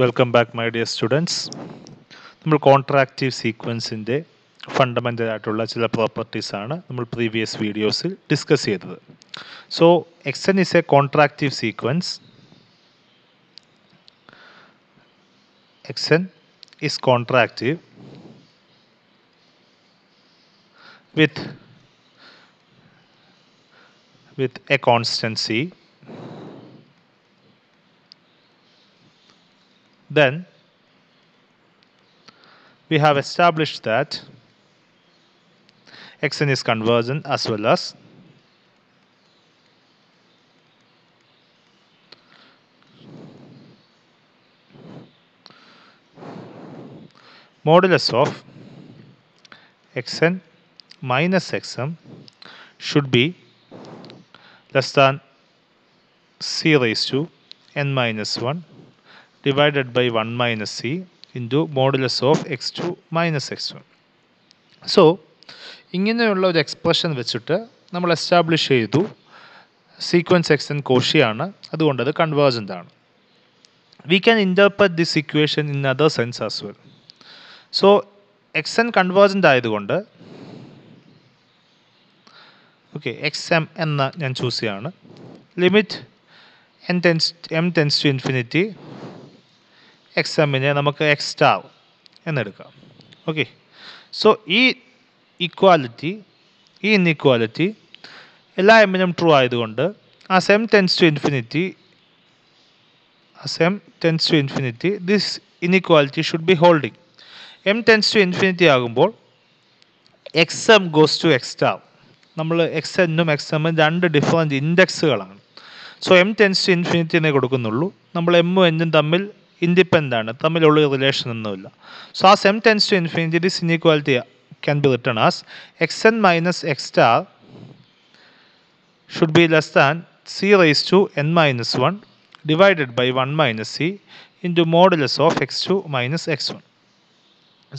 Welcome back, my dear students. നമ്മൾ contractive സീക്വൻസിൻ്റെ fundamental ആയിട്ടുള്ള ചില പ്രോപ്പർട്ടീസ് ആണ് നമ്മൾ പ്രീവിയസ് വീഡിയോസിൽ ഡിസ്കസ് ചെയ്തത്. So X N is A contractive sequence. X N is contractive with a constant c. Then we have established that Xn is convergent as well as modulus of Xn minus Xm should be less than c raised to n minus 1 divided by 1 minus c into modulus of x2 minus x1. So ഇങ്ങനെയുള്ള ഒരു expression വെച്ചിട്ട് നമ്മൾ establish ചെയ്തു sequence X N കോഷിയാണ്, അതുകൊണ്ട് അത് convergent ആണ്. We can interpret this equation in other sense as well. So X N convergent ആയതുകൊണ്ട് okay X M എന്ന ഞാൻ ചൂസ് ചെയ്യാണ്. Limit M tends to infinity X എമ്മിനെ നമുക്ക് എക്സ് സ്റ്റാർ എന്നെടുക്കാം. ഓക്കെ, സോ ഈ ഇൻഇക്വാലിറ്റി എല്ലാ എമ്മിനും ട്രൂ ആയതുകൊണ്ട് as M tends to infinity this inequality should be holding. M tends to infinity ആകുമ്പോൾ X M goes to X star. നമ്മൾ X എന്നും എക്സ് എമ്മും രണ്ട് ഡിഫറൻറ്റ് ഇൻഡെക്സുകളാണ്. So M tends to infinity എന്നേ കൊടുക്കുന്നുള്ളൂ. നമ്മൾ എമ്മും എന്നും തമ്മിൽ ഇൻഡിപെൻഡൻ്റ് ആണ്, തമ്മിലുള്ള റിലേഷൻ ഒന്നുമില്ല. So as M tends to infinity this inequality can be written as xn minus x star should be less than c raised to n minus 1 divided by 1 minus c into modulus of x2 minus x1.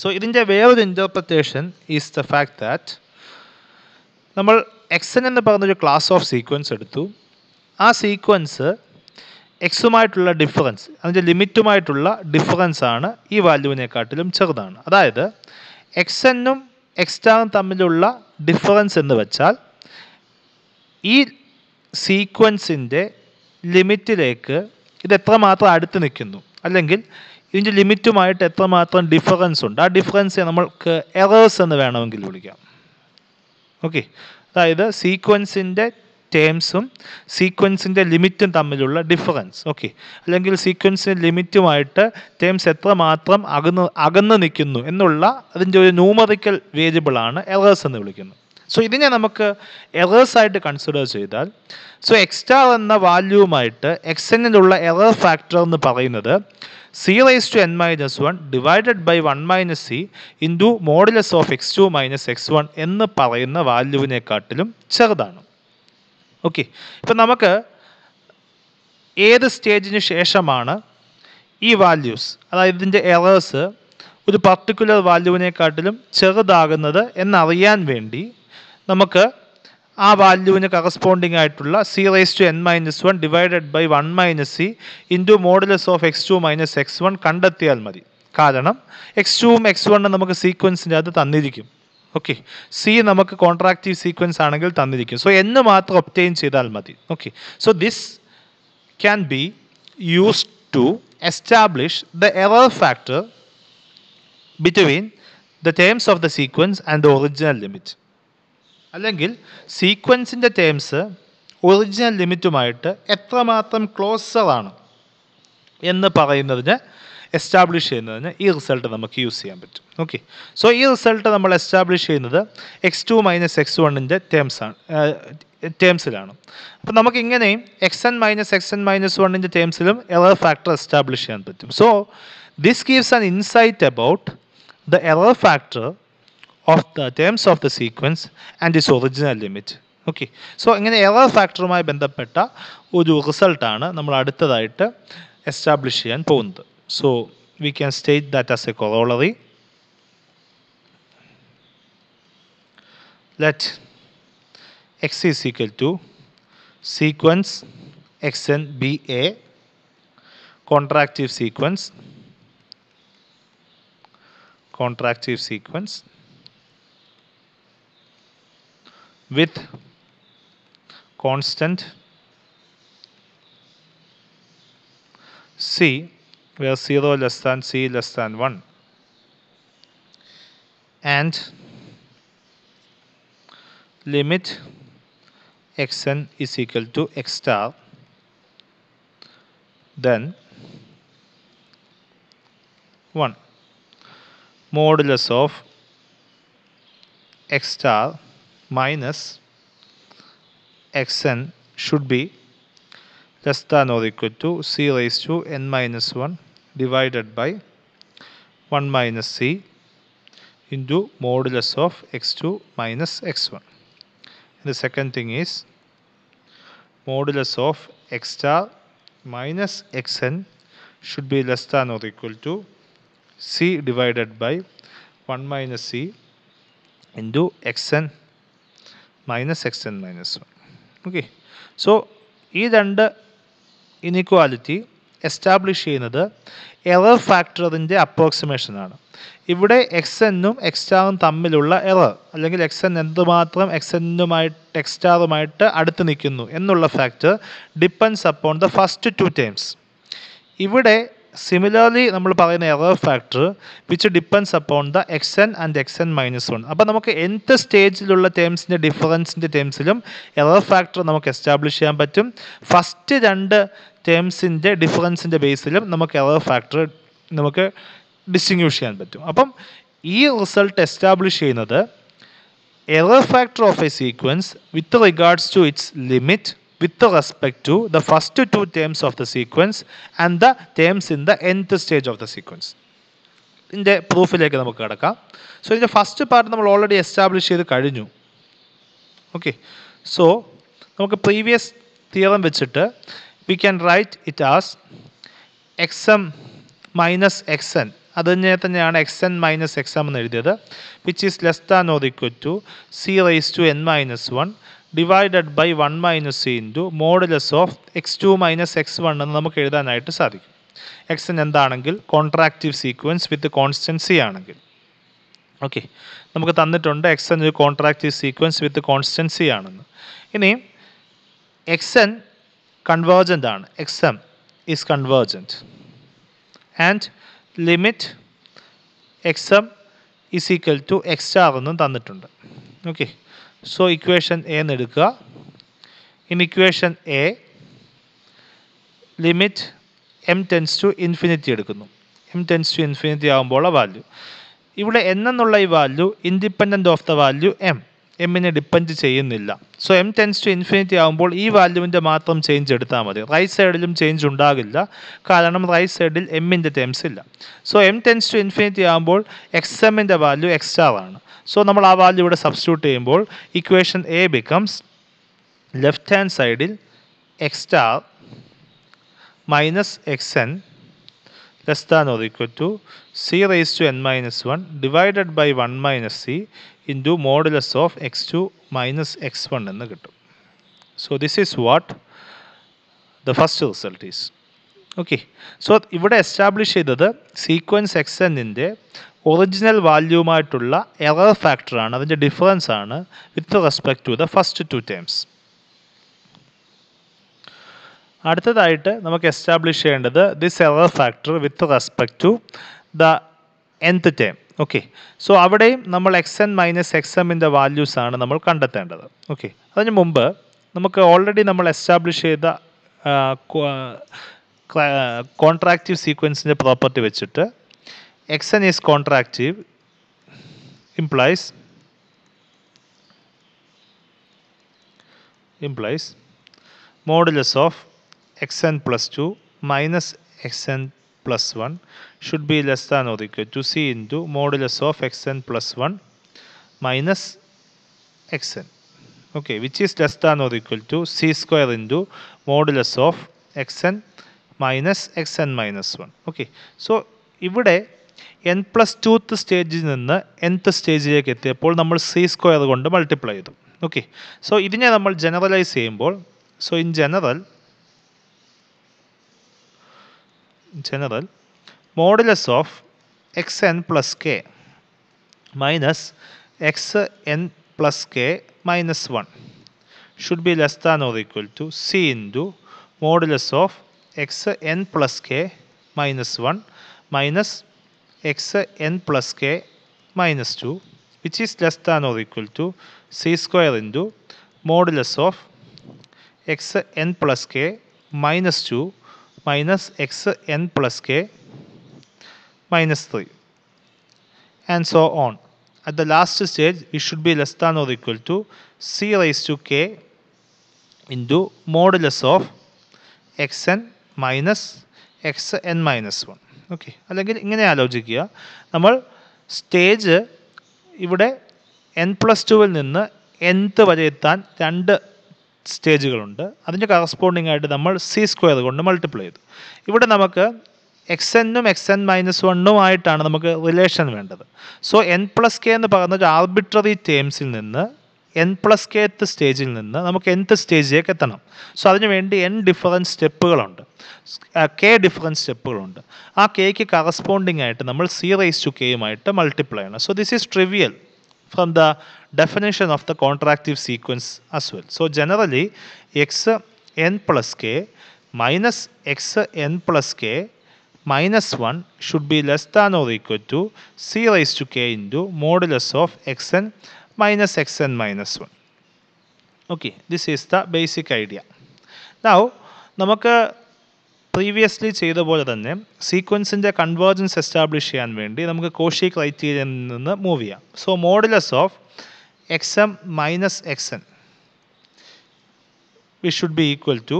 So ഇതിൻ്റെ വേറൊരു interpretation is the fact that നമ്മൾ എക്സൻ എന്ന് പറഞ്ഞൊരു class of sequence എടുത്തു. ആ sequence എക്സുമായിട്ടുള്ള difference, അതിൻ്റെ ലിമിറ്റുമായിട്ടുള്ള difference ആണ് ഈ വാല്യൂവിനെക്കാട്ടിലും ചെറുതാണ്. അതായത് എക്സ് എന്നും എക്സ് സ്റ്റാറും തമ്മിലുള്ള ഡിഫറൻസ് എന്ന് വെച്ചാൽ ഈ സീക്വൻസിൻ്റെ ലിമിറ്റിലേക്ക് ഇത് എത്രമാത്രം അടുത്ത് നിൽക്കുന്നു, അല്ലെങ്കിൽ ഇതിൻ്റെ ലിമിറ്റുമായിട്ട് എത്രമാത്രം ഡിഫറൻസ് ഉണ്ട്. ആ ഡിഫറൻസ് നമ്മൾക്ക് എറേഴ്സ് എന്ന് വേണമെങ്കിൽ വിളിക്കാം. ഓക്കെ, അതായത് സീക്വൻസിൻ്റെ ടേംസും സീക്വൻസിൻ്റെ ലിമിറ്റും തമ്മിലുള്ള ഡിഫറൻസ്. ഓക്കെ, അല്ലെങ്കിൽ സീക്വൻസിൻ്റെ ലിമിറ്റുമായിട്ട് ടേംസ് എത്രമാത്രം അകന്ന് നിൽക്കുന്നു എന്നുള്ള അതിൻ്റെ ഒരു ന്യൂമറിക്കൽ വേരിയബിളാണ് എറേഴ്സ് എന്ന് വിളിക്കുന്നത്. സോ ഇതിനെ നമുക്ക് എറേഴ്സ് ആയിട്ട് കൺസിഡർ ചെയ്താൽ, സോ എക്സ് സ്റ്റാർ എന്ന വാല്യൂവുമായിട്ട് എക്സ് എന്നിലുള്ള എറർ ഫാക്ടർ എന്ന് പറയുന്നത് c raised to n minus 1 divided by 1 minus c into modulus of x2 minus x1 എന്ന് പറയുന്ന വാല്യൂവിനെക്കാട്ടിലും ചെറുതാണ്. ഓക്കെ, ഇപ്പം നമുക്ക് ഏത് സ്റ്റേജിന് ശേഷമാണ് ഈ വാല്യൂസ്, അതായത് ഇതിൻ്റെ എറേഴ്സ് ഒരു പർട്ടിക്കുലർ വാല്യൂവിനെക്കാട്ടിലും ചെറുതാകുന്നത് എന്നറിയാൻ വേണ്ടി നമുക്ക് ആ വാല്യൂവിന് കറസ്പോണ്ടിങ് ആയിട്ടുള്ള c raised to n minus 1 divided by 1 minus c into modulus of x2 minus x1 കണ്ടെത്തിയാൽ മതി. കാരണം x2ഉം x1ഉം നമുക്ക് സീക്വൻസിൻ്റെ അത് തന്നിരിക്കും. ഓക്കെ, സി നമുക്ക് കോൺട്രാക്റ്റീവ് സീക്വൻസ് ആണെങ്കിൽ തന്നിരിക്കും. സോ എന്ന് മാത്രം ഒബ്റ്റെയിൻ ചെയ്താൽ മതി. Okay, so this can be used to establish the error factor between the terms of the sequence and the original limit. അല്ലെങ്കിൽ സീക്വൻസിൻ്റെ ടേംസ് ഒറിജിനൽ ലിമിറ്റുമായിട്ട് എത്രമാത്രം ക്ലോസറാണ് എന്ന് പറയുന്നതിന് എസ്റ്റാബ്ലിഷ് ചെയ്യുന്നതിന് ഈ റിസൾട്ട് നമുക്ക് യൂസ് ചെയ്യാൻ പറ്റും. ഓക്കെ, സോ ഈ റിസൾട്ട് നമ്മൾ എസ്റ്റാബ്ലിഷ് ചെയ്യുന്നത് x2 മൈനസ് x1ൻ്റെ ടേംസിലാണ്. അപ്പം നമുക്ക് ഇങ്ങനെയും xn മൈനസ് 1ൻ്റെ ടേംസിലും എറർ ഫാക്ടർ എസ്റ്റാബ്ലിഷ് ചെയ്യാൻ പറ്റും. So this gives an insight about the error factor of the terms of the sequence and its original limit. Okay, so ഇങ്ങനെ എറർ ഫാക്ടറുമായി ബന്ധപ്പെട്ട ഒരു റിസൾട്ടാണ് നമ്മൾ അടുത്തതായിട്ട് എസ്റ്റാബ്ലിഷ് ചെയ്യാൻ പോകുന്നത്. So we can state that as a corollary. Let x is equal to sequence xn be a contractive sequence with constant C, where 0 less than C less than 1, and limit xn is equal to x star, then 1. Modulus of x star minus xn should be less than or equal to c raised to n minus 1 divided by 1 minus c into modulus of x2 minus x1. And the second thing is modulus of x star minus xn should be less than or equal to c divided by 1 minus c into xn minus xn minus 1. Okay. So, ഈ രണ്ട് inequality establish ചെയ്യുന്നത് error ഫാക്ടറിൻ്റെ approximation ആണ്. ഇവിടെ X എന്നും X സ്റ്റാറും തമ്മിലുള്ള error അല്ലെങ്കിൽ എക്സ് എൻ എന്തുമാത്രം എക്സ് എന്നുമായിട്ട് എക്സ് സ്റ്റാറുമായിട്ട് അടുത്ത് നിൽക്കുന്നു എന്നുള്ള factor depends upon the first two terms. ഇവിടെ സിമിലർലി നമ്മൾ പറയുന്ന error factor which depends upon the X N and X N minus 1. അപ്പോൾ നമുക്ക് nth സ്റ്റേജിലുള്ള ടേംസിൻ്റെ ഡിഫറൻസിൻ്റെ ടേംസിലും എറർ ഫാക്ടർ നമുക്ക് എസ്റ്റാബ്ലിഷ് ചെയ്യാൻ പറ്റും. ഫസ്റ്റ് രണ്ട് ടേംസിൻ്റെ ഡിഫറൻസിൻ്റെ ബേസിലും നമുക്ക് എറർ ഫാക്ടർ നമുക്ക് ഡിസ്റ്റിങ്വിഷ് ചെയ്യാൻ പറ്റും. അപ്പം ഈ റിസൾട്ട് എസ്റ്റാബ്ലിഷ് ചെയ്യുന്നത് error factor of a sequence with regards to its limit with respect to the first two terms of the sequence and the terms in the nth stage of the sequence. ഇതിൻ്റെ പ്രൂഫിലേക്ക് നമുക്ക് കിടക്കാം. So ഇതിൻ്റെ first part നമ്മൾ already establish ചെയ്ത് കഴിഞ്ഞു. Okay, so നമുക്ക് previous theorem വെച്ചിട്ട് we can write it as X M minus X N. അതിനെ തന്നെയാണ് X N minus X M എന്ന് എഴുതിയത്, which is less than or equal to C raise to N minus 1 divided by 1 minus C into modulus of x2 minus x1 എന്ന് നമുക്ക് എഴുതാനായിട്ട് സാധിക്കും. X N എന്താണെങ്കിൽ contractive sequence with constancy ആണെങ്കിൽ. Okay, നമുക്ക് തന്നിട്ടുണ്ട് എക്സ് എൻ ഒരു contractive sequence with constancy ആണെന്ന്. ഇനി എക്സ് എൻ കൺവേർജൻ്റ് ആണ്, X M is convergent and limit X M is equal to X star എന്നും തന്നിട്ടുണ്ട്. ഓക്കെ, സോ ഇക്വേഷൻ എ എന്ന് എടുക്കുക. In equation A limit M tends to infinity എടുക്കുന്നു. M tends to infinity ആകുമ്പോൾ value ഇവിടെ n എന്നുള്ള ഈ value independent of the value M, എമ്മിനെ ഡിപ്പെൻഡ് ചെയ്യുന്നില്ല. So M tends to infinity ആകുമ്പോൾ ഈ വാല്യൂവിൻ്റെ മാത്രം ചേഞ്ച് എടുത്താൽ മതി. റൈറ്റ് സൈഡിലും ചേഞ്ച് ഉണ്ടാകില്ല, കാരണം റൈറ്റ് സൈഡിൽ എമ്മിൻ്റെ ടേംസ് ഇല്ല. So M tends to infinity ആകുമ്പോൾ എക്സ് എമ്മിൻ്റെ വാല്യൂ എക്സ് സ്റ്റാർ ആണ്. സോ നമ്മൾ ആ വാല്യൂ ഇവിടെ സബ്സ്റ്റിറ്റ്യൂട്ട് ചെയ്യുമ്പോൾ equation A becomes left hand സൈഡിൽ X star minus X N less than or equal to C raise to N minus 1 divided by 1 minus C into modulus of x2 minus x1 എന്ന് കിട്ടും. So this is what the first result is. Okay, so ഇവിടെ establish ചെയ്തത് sequence X എന്നിൻ്റെ original വാല്യൂമായിട്ടുള്ള error ഫാക്ടറാണ്, അതിൻ്റെ difference ആണ് with respect to the first two terms. അടുത്തതായിട്ട് നമുക്ക് എസ്റ്റാബ്ലിഷ് ചെയ്യേണ്ടത് this error factor with respect to the nth term. Okay, so അവിടെയും നമ്മൾ എക്സ് എൻ മൈനസ് എക്സ് എമ്മിൻ്റെ വാല്യൂസ് ആണ് നമ്മൾ കണ്ടെത്തേണ്ടത്. ഓക്കെ, അതിന് മുമ്പ് നമുക്ക് ഓൾറെഡി നമ്മൾ എസ്റ്റാബ്ലിഷ് ചെയ്ത കോൺട്രാക്റ്റീവ് സീക്വൻസിൻ്റെ പ്രോപ്പർട്ടി വെച്ചിട്ട് X n is contractive implies modulus of xn plus 2 minus xn plus 1 should be less than or equal to c into modulus of xn plus 1 minus xn. Okay, which is less than or equal to c square into modulus of xn minus xn minus 1. Okay, so ഇവിടെ n plus 2th സ്റ്റേജിൽ നിന്ന് nth സ്റ്റേജിലേക്ക് എത്തിയപ്പോൾ നമ്മൾ C square കൊണ്ട് multiply ചെയ്തു. Okay, so ഇതിനെ നമ്മൾ ജനറലൈസ് ചെയ്യുമ്പോൾ, so in general general modulus of xn plus k minus xn plus k minus 1 should be less than or equal to c into modulus of xn plus k minus 1 minus xn plus k minus 2, which is less than or equal to c square into modulus of xn plus k minus 2 minus xn plus k minus 3, and so on. At the last stage, it should be less than or equal to c raised to k into modulus of xn minus xn minus 1. Okay, അല്ലെങ്കിൽ ഇങ്ങനെ ആലോചിക്കുക, നമ്മൾ stage ഇവിടെ n+2 നിന്ന് nth വരെ എത്താൻ 2 സ്റ്റേജുകളുണ്ട്. അതിൻ്റെ corresponding ആയിട്ട് നമ്മൾ c സ്ക്വയർ കൊണ്ട് മൾട്ടിപ്ലൈ ചെയ്തു. ഇവിടെ നമുക്ക് xnഉം xn മൈനസ് 1ഉം ആയിട്ടാണ് നമുക്ക് റിലേഷൻ വേണ്ടത്. സോ n+k എന്ന് പറയുന്ന ഒരു ആർബിട്രറി ടേംസിൽ നിന്ന് n+kth സ്റ്റേജിൽ നിന്ന് നമുക്ക് nth സ്റ്റേജിലേക്ക് എത്തണം. സോ അതിനുവേണ്ടി n ഡിഫറൻറ്റ് സ്റ്റെപ്പുകളുണ്ട്, k ഡിഫറൻറ്റ് സ്റ്റെപ്പുകളുണ്ട്. ആ kക്ക് കറസ്പോണ്ടിങ് ആയിട്ട് നമ്മൾ c റൈസ് ടു kയുമായിട്ട് മൾട്ടിപ്ലൈ ചെയ്യണം. So this is trivial from the definition of the contractive sequence as well. So generally xn plus k minus xn plus k minus 1 should be less than or equal to c raised to k into modulus of xn minus xn minus 1. Okay, this is the basic idea. Now നമുക്ക് previously ചെയ്ത പോലെ തന്നെ സീക്വൻസിൻ്റെ convergence establish ചെയ്യാൻ വേണ്ടി നമുക്ക് Cauchy ക്രൈറ്റീരിയയിൽ നിന്ന് move ചെയ്യാം. So modulus of X M minus X n which should be equal to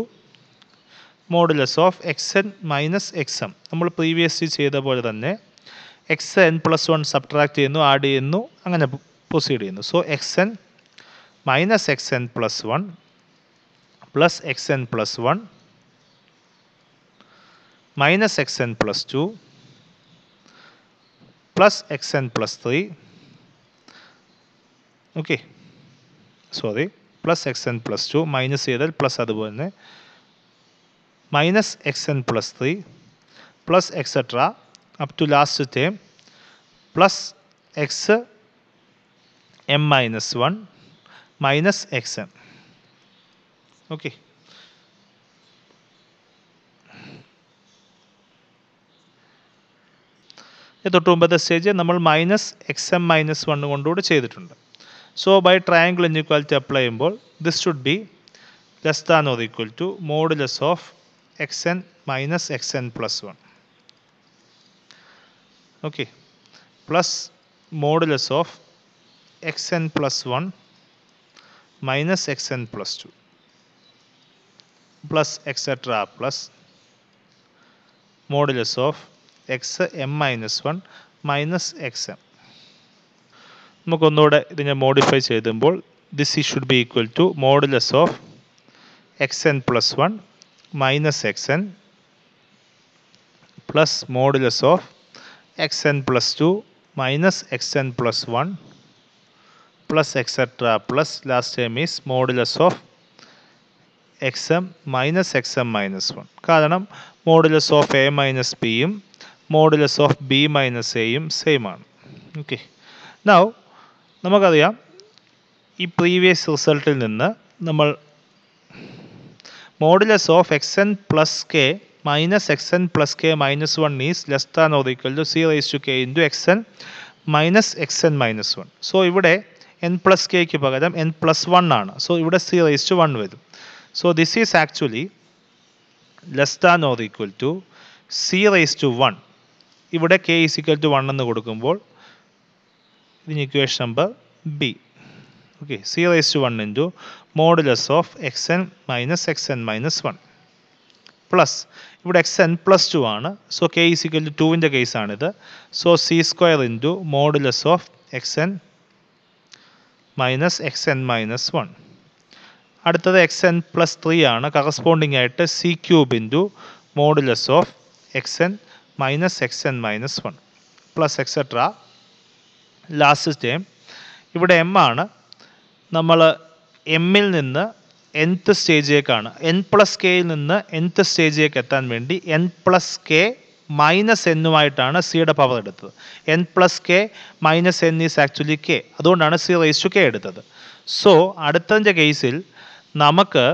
modulus of X N minus X m. നമ്മൾ പ്രീവിയസ്ലി ചെയ്ത പോലെ തന്നെ എക്സ് എൻ പ്ലസ് 1 സബ്ട്രാക്ട് ചെയ്യുന്നു, ആഡ് ചെയ്യുന്നു, അങ്ങനെ പ്രൊസീഡ് ചെയ്യുന്നു. So X N minus X N plus 1 plus x N plus 1 minus xn plus 2 plus xn plus 3, okay, sorry, plus xn plus 2 minus ചെയ്താൽ plus അതുപോലെ തന്നെ minus xn plus 3 plus etc. up to last term plus x m minus 1 minus xm. Okay. തൊട്ട് മുമ്പത്തെ stage നമ്മൾ minus X M minus 1 കൊണ്ടുകൂടി ചെയ്തിട്ടുണ്ട്. So by triangle inequality apply ചെയ്യുമ്പോൾ this should be less than or equal to modulus of X N minus X N plus 1, okay, plus modulus of X N plus 1 minus X N plus 2 plus etcetera plus modulus of X M minus 1 minus X M. നമുക്കൊന്നുകൂടെ ഇതിനെ modify ചെയ്തുമ്പോൾ this should be equal to modulus of X N plus 1 minus X N plus modulus of X N plus 2 minus X N plus 1 plus etcetera plus last time is modulus of X M minus X M minus 1. കാരണം modulus of A minus ബിയും modulus of B minus എയും same ആണ്. Okay, now നമുക്കറിയാം ഈ previous റിസൾട്ടിൽ നിന്ന് നമ്മൾ modulus of X N plus K minus X N plus K minus 1 is less than or equal to C raise to k into x N minus X N minus 1. So ഇവിടെ n plus കെക്ക് പകരം n plus 1 ആണ്. So ഇവിടെ C raise to 1 വരും. So this is actually less than or equal to C raise to 1. ഇവിടെ K is equal to 1 എന്ന് കൊടുക്കുമ്പോൾ ഇതിന് equation number B. Okay, C raise to 1 into modulus of X N minus X N minus 1 plus ഇവിടെ X N plus 2 ആണ്. So K is equal to 2ൻ്റെ കേസാണിത്. So C square into modulus of X N minus X N minus 1. അടുത്തത് X N plus 3 ആണ്. Corresponding ആയിട്ട് C cube into modulus of X N minus X N minus 1 plus etcetera. Last time ഇവിടെ M ആണ്. നമ്മൾ എമ്മിൽ നിന്ന് nth സ്റ്റേജിലേക്കാണ്, N plus കെയിൽ നിന്ന് nth സ്റ്റേജിലേക്ക് എത്താൻ വേണ്ടി എൻ പ്ലസ് കെ മൈനസ് എന്നുമായിട്ടാണ് സിയുടെ പവർ എടുത്തത്. N plus K minus N is actually K. അതുകൊണ്ടാണ് സി റേസ് ടു കെ എടുത്തത്. സോ അടുത്തതിൻ്റെ കേസിൽ നമുക്ക്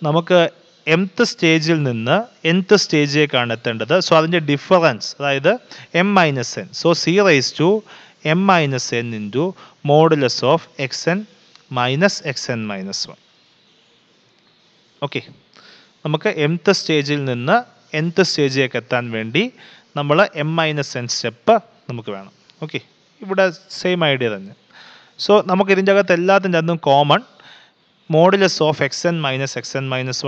നമുക്ക് mth സ്റ്റേജിൽ നിന്ന് nth സ്റ്റേജിലേക്കാണ് എത്തേണ്ടത്. സോ അതിൻ്റെ ഡിഫറൻസ്, അതായത് m minus n. So c raise to m minus n into modulus of X N minus X N minus 1. Okay, നമുക്ക് mth സ്റ്റേജിൽ നിന്ന് nth സ്റ്റേജിലേക്ക് എത്താൻ വേണ്ടി നമ്മൾ എം മൈനസ് എൻ സ്റ്റെപ്പ് നമുക്ക് വേണം. ഓക്കെ, ഇവിടെ സെയിം ഐഡിയ തന്നെ. സോ നമുക്ക് ഇതിൻ്റെ അകത്ത് എല്ലാത്തിൻ്റെ അകത്തും common modulus of X N minus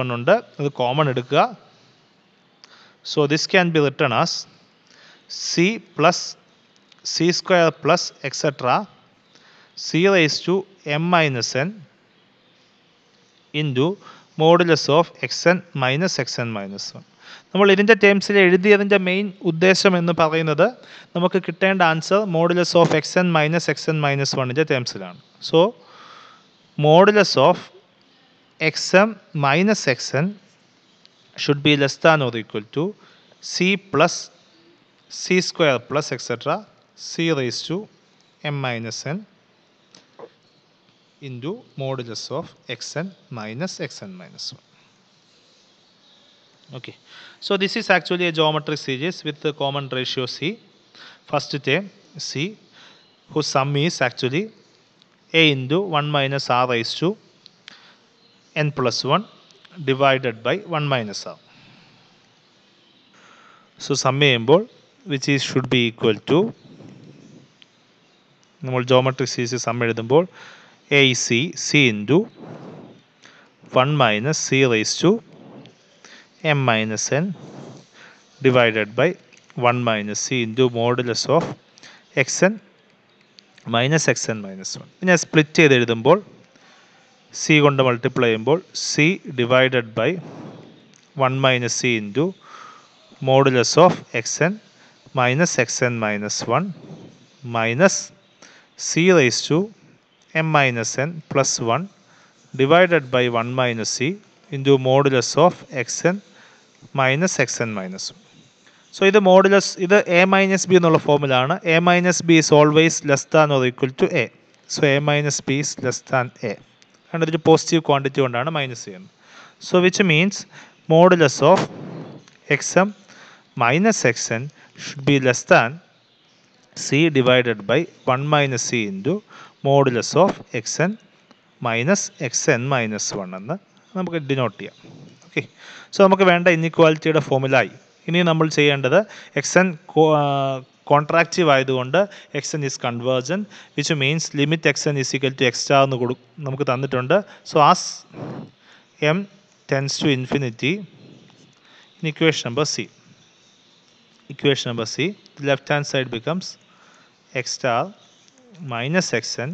1 ഉണ്ട്. അത് കോമൺ എടുക്കുക. So this can be written as c plus c square plus etcetera c raise to m minus n into modulus of X N minus 1. നമ്മൾ ഇതിൻ്റെ ടേംസിൽ എഴുതിയതിൻ്റെ main ഉദ്ദേശം എന്ന് പറയുന്നത് നമുക്ക് കിട്ടേണ്ട answer modulus of X N minus 1ൻ്റെ ടേംസിലാണ്. So modulus of xm minus xn should be less than or equal to c plus c square plus etc. c raised to m minus n into modulus of xn minus 1. Okay, so this is actually a geometric series with the common ratio c. First term c, whose sum is actually a into 1 minus r raised to n plus 1 divided by 1 minus r. So sum ചെയ്യുമ്പോൾ which is should be equal to, നമ്മൾ geometric series sum എഴുതുമ്പോൾ ac c into 1 minus c raised to m minus n divided by 1 minus c into modulus of xn minus X N minus 1. ഞാൻ split ചെയ്ത് എഴുതുമ്പോൾ c കൊണ്ട് multiply ചെയ്യുമ്പോൾ c divided by 1 minus C into modulus of X N minus 1 minus c raise to m minus n plus 1 divided by 1 minus C into modulus of X N minus 1. So ഇത് modulus, ഇത് a minus b എന്നുള്ള ഫോമിലാണ്. A minus b is always less than or equal to A. So a minus b is less than a. കാരണം ഇതൊരു positive quantity കൊണ്ടാണ് minus ചെയ്യുന്നത്. So which means modulus of X M minus X n should be less than c divided by 1 minus C into modulus of X N minus 1 എന്ന് നമുക്ക് denote ചെയ്യാം. Okay, so നമുക്ക് വേണ്ട ഇൻഇക്വാലിറ്റിയുടെ ഫോമിലായി. ഇനി നമ്മൾ ചെയ്യേണ്ടത് എക്സ് എൻ കോൺട്രാക്റ്റീവ് ആയതുകൊണ്ട് x n is convergent, which means limit x n is equal to X star എന്ന് നമുക്ക് തന്നിട്ടുണ്ട്. So as M tends to infinity in equation number c, the left hand side becomes x star minus xn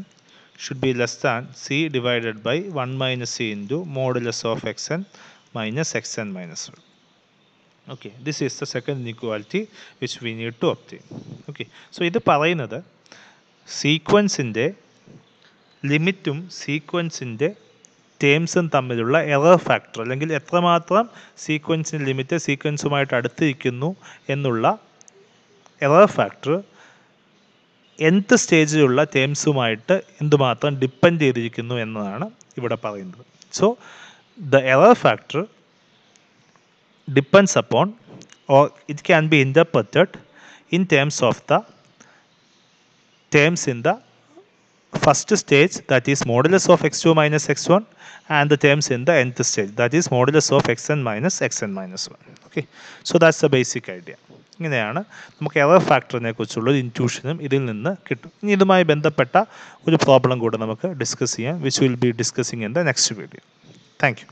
should be less than c divided by 1 minus c into modulus of xn minus 1. Okay, this is the second inequality which we need to obtain. Okay, so ഇത് പറയുന്നത് സീക്വൻസിൻ്റെ ലിമിറ്റും സീക്വൻസിൻ്റെ ടേംസും തമ്മിലുള്ള error factor, അല്ലെങ്കിൽ എത്രമാത്രം സീക്വൻസിൻ്റെ limit സീക്വൻസുമായിട്ട് അടുത്തിരിക്കുന്നു എന്നുള്ള error factor nth സ്റ്റേജിലുള്ള ടേംസുമായിട്ട് എന്തുമാത്രം depend ചെയ്തിരിക്കുന്നു എന്നതാണ് ഇവിടെ പറയുന്നത്. So the error factor depends upon, or it can be interpreted in terms of the terms in the first stage, that is modulus of x2 minus x1, and the terms in the nth stage, that is modulus of xn minus 1. Okay, so that's the basic idea. ഇങ്ങനെയാണ് നമുക്ക് error ഫാക്ടറിനെ കുറിച്ചുള്ള ഇൻറ്റ്യൂഷനും ഇതിൽ നിന്ന് കിട്ടും. ഇനി ഇതുമായി ബന്ധപ്പെട്ട ഒരു പ്രോബ്ലം കൂടെ നമുക്ക് ഡിസ്കസ് ചെയ്യാം, which will be discussing in the next video. Thank you.